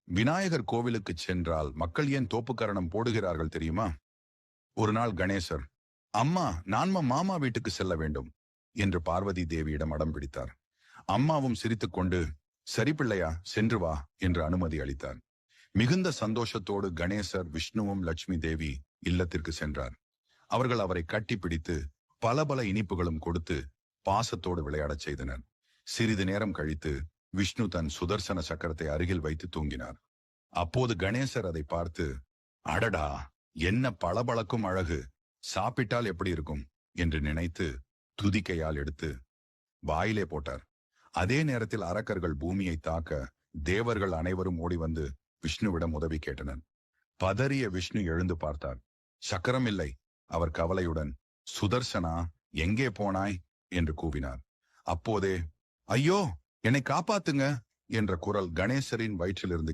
விநாயகர் கோவிலுக்கு சென்றால் மக்கள் ஏன் தோப்புக்கரணம் போடுகிறார்கள் தெரியுமா? ஒரு நாள் கணேசர், அம்மா நான்ம மாமா வீட்டுக்கு செல்ல வேண்டும் என்று பார்வதி தேவியிடம் அடம் பிடித்தார். அம்மாவும் சிரித்துக்கொண்டு, சரி பிள்ளையா, சென்று வா என்று அனுமதி அளித்தார். மிகுந்த சந்தோஷத்தோடு கணேசர், விஷ்ணுவும் லட்சுமி தேவி இல்லத்திற்கு சென்றார். அவர்கள் அவரை கட்டி பிடித்து பல பல இனிப்புகளும் கொடுத்து பாசத்தோடு விளையாடச் செய்தனர். சிறிது நேரம் கழித்து விஷ்ணு தன் சுதர்சன சக்கரத்தை அருகில் வைத்து தூங்கினார். அப்போது கணேசர் அதை பார்த்து, அடடா, என்ன பளபளக்கும் அழகு, சாப்பிட்டால் எப்படி இருக்கும் என்று நினைத்து துதிக்கையால் எடுத்து வாயிலே போட்டார். அதே நேரத்தில் அரக்கர்கள் பூமியை தாக்க தேவர்கள் அனைவரும் ஓடி வந்து விஷ்ணுவிடம் உதவி கேட்டனர். பதறிய விஷ்ணு எழுந்து பார்த்தார். சக்கரம் இல்லை. அவர் கவலையுடன், சுதர்சனா, எங்கே போனாய் என்று கூவினார். அப்போதே, ஐயோ, என்னை காப்பாத்துங்க என்ற குரல் கணேசரின் வயிற்றிலிருந்து